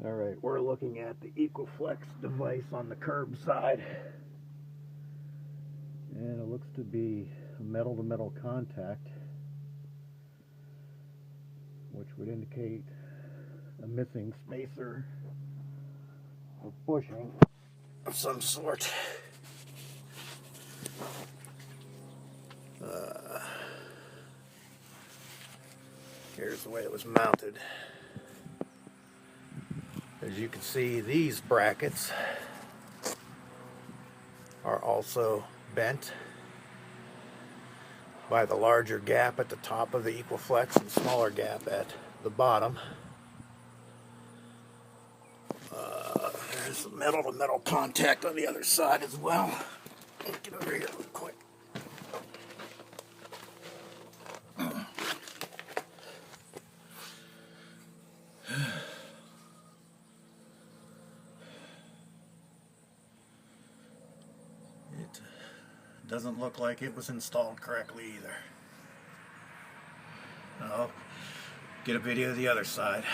Alright, we're looking at the Equflex device on the curb side. And it looks to be a metal-to-metal contact, which would indicate a missing spacer or bushing of some sort. Here's the way it was mounted. As you can see, these brackets are also bent by the larger gap at the top of the Equflex and smaller gap at the bottom. There's some metal-to-metal contact on the other side as well. Let's get over here real quick. It doesn't look like it was installed correctly either. I'll get a video of the other side.